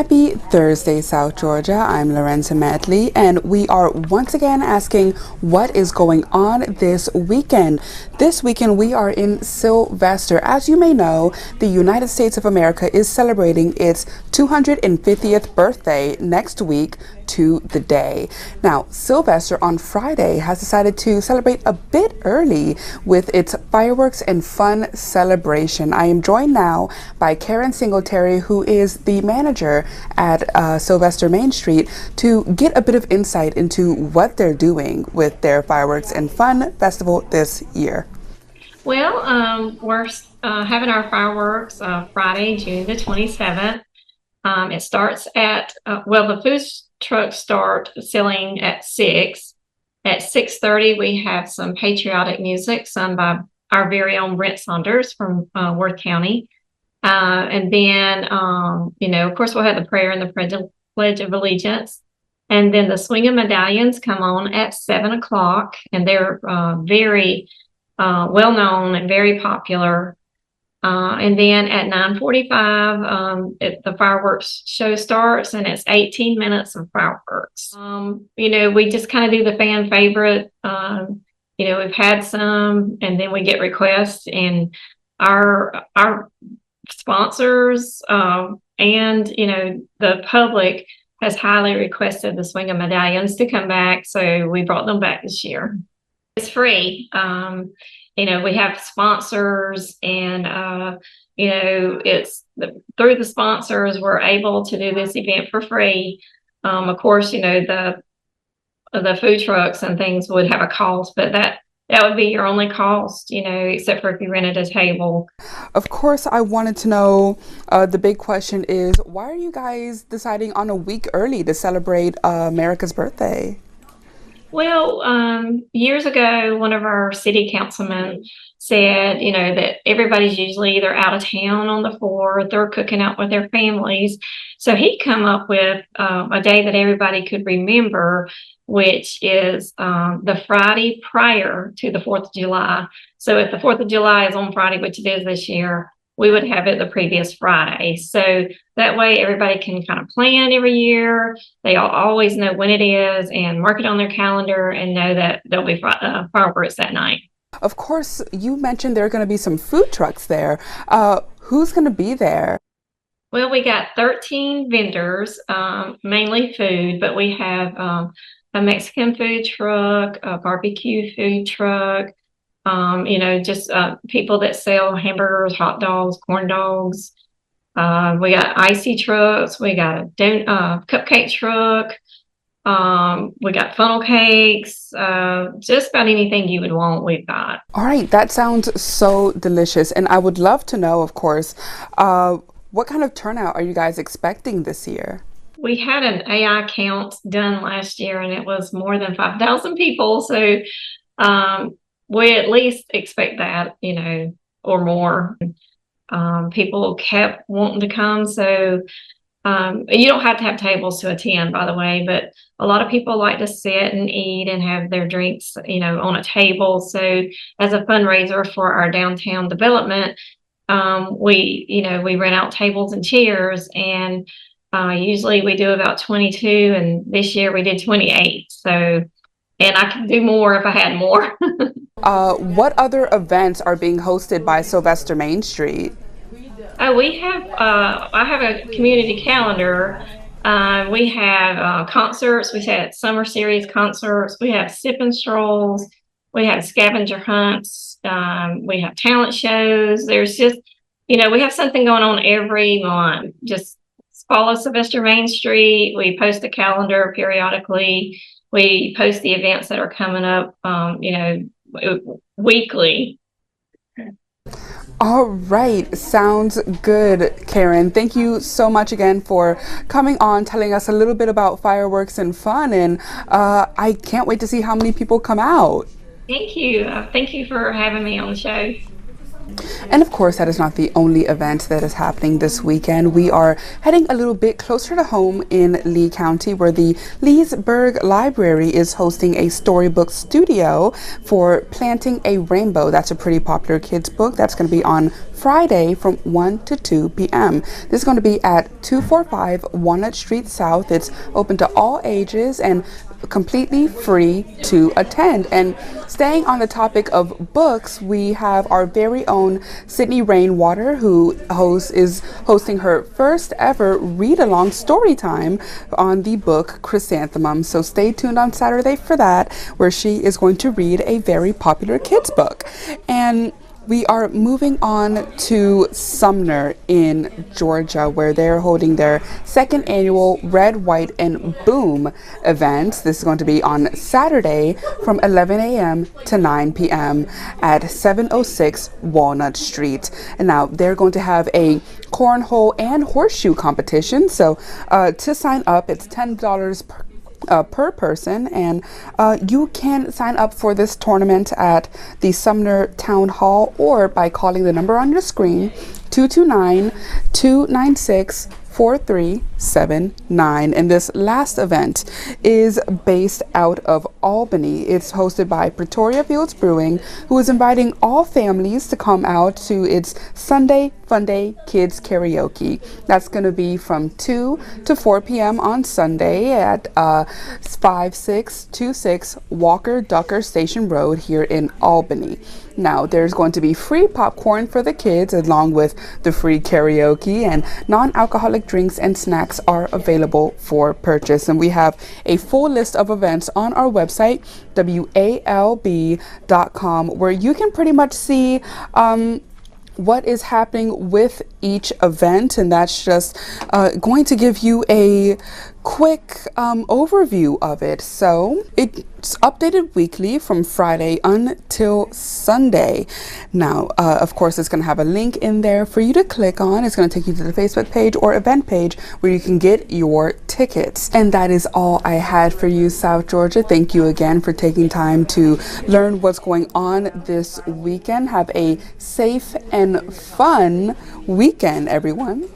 Happy Thursday, South Georgia. I'm Lorenza Medley, and we are once again asking what is going on this weekend. This weekend, we are in Sylvester. As you may know, the United States of America is celebrating its 250th birthday next week to the day. Now, Sylvester on Friday has decided to celebrate a bit early with its fireworks and fun celebration. I am joined now by Karen Singletary, who is the manager at Sylvester Main Street, to get a bit of insight into what they're doing with their fireworks and fun festival this year. Well, we're having our fireworks Friday, June the 27th. It starts at, the food trucks start selling at 6. At 6:30, we have some patriotic music sung by our very own Brent Saunders from Worth County. And then, of course, we'll have the prayer and the Pledge of Allegiance. And then the Swing of Medallions come on at 7 o'clock, and they're very well known and very popular. And then at 9:45, the fireworks show starts, and it's 18 minutes of fireworks. We just kind of do the fan favorite. We've had some, and then we get requests, and our sponsors and the public has highly requested the Swing of Medallions to come back, so we brought them back this year. It's free. We have sponsors, and it's through the sponsors we're able to do this event for free. Of course, the food trucks and things would have a cost, but that would be your only cost, except for if you rented a table. Of course, I wanted to know, the big question is, why are you guys deciding on a week early to celebrate America's birthday? Well, years ago, one of our city councilmen said, that everybody's usually either out of town on the 4th or cooking out with their families. So he'd come up with a day that everybody could remember, which is the Friday prior to the 4th of July. So if the 4th of July is on Friday, which it is this year, we would have it the previous Friday. So that way everybody can kind of plan every year. They always know when it is and mark it on their calendar and know that there'll be fireworks that night. Of course, you mentioned there are going to be some food trucks there. Who's going to be there? Well, we got 13 vendors, mainly food, but we have a Mexican food truck, a barbecue food truck, just people that sell hamburgers, hot dogs, corn dogs. We got icy trucks. We got a cupcake truck. We got funnel cakes. Just about anything you would want, we've got. All right, that sounds so delicious. And I would love to know, of course, what kind of turnout are you guys expecting this year? We had an AI count done last year, and it was more than 5,000 people. So we at least expect that, or more. People kept wanting to come. So you don't have to have tables to attend, by the way, but a lot of people like to sit and eat and have their drinks, on a table. So as a fundraiser for our downtown development, we rent out tables and chairs, and usually we do about 22, and this year we did 28. So, and I could do more if I had more. What other events are being hosted by Sylvester Main Street? I have a community calendar. We have concerts. We had summer series concerts. We have sip and strolls. We have scavenger hunts. We have talent shows. There's just, we have something going on every month. Just follow Sylvester Main Street. We post a calendar periodically. We post the events that are coming up, weekly. All right, sounds good, Karen. Thank you so much again for coming on, telling us a little bit about fireworks and fun, and I can't wait to see how many people come out. Thank you. Thank you for having me on the show. And of course, that is not the only event that is happening this weekend. We are heading a little bit closer to home in Lee County, where the Leesburg Library is hosting a storybook studio for Planting a Rainbow. That's a pretty popular kids book. That's going to be on Friday from 1 to 2 p.m. This is going to be at 245 Walnut Street South. It's open to all ages and completely free to attend. And staying on the topic of books, we have our very own Sydney Rainwater, who is hosting her first ever read-along story time on the book Chrysanthemum. So stay tuned on Saturday for that, where she is going to read a very popular kids book. And we are moving on to Sumner in Georgia, where they're holding their second annual Red, White, and Boom event. This is going to be on Saturday from 11 a.m. to 9 p.m. at 706 Walnut Street. And now they're going to have a cornhole and horseshoe competition. So to sign up, it's $10 per person, and you can sign up for this tournament at the Sumner Town Hall or by calling the number on your screen, 229-296-4379. And this last event is based out of Albany. It's hosted by Pretoria Fields Brewing, who is inviting all families to come out to its Sunday Fun Day Kids Karaoke. That's going to be from 2 to 4 p.m. on Sunday at 5626 Walker Ducker Station Road here in Albany. Now, there's going to be free popcorn for the kids, along with the free karaoke, and non-alcoholic drinks and snacks are available for purchase. And we have a full list of events on our website, walb.com, where you can pretty much see what is happening with each event, and that's just going to give you a quick overview of it. So it's updated weekly from Friday until Sunday. Now, of course, it's going to have a link in there for you to click on. It's going to take you to the Facebook page or event page where you can get your tickets. And that is all I had for you, South Georgia. Thank you again for taking time to learn what's going on this weekend. Have a safe and fun weekend, everyone.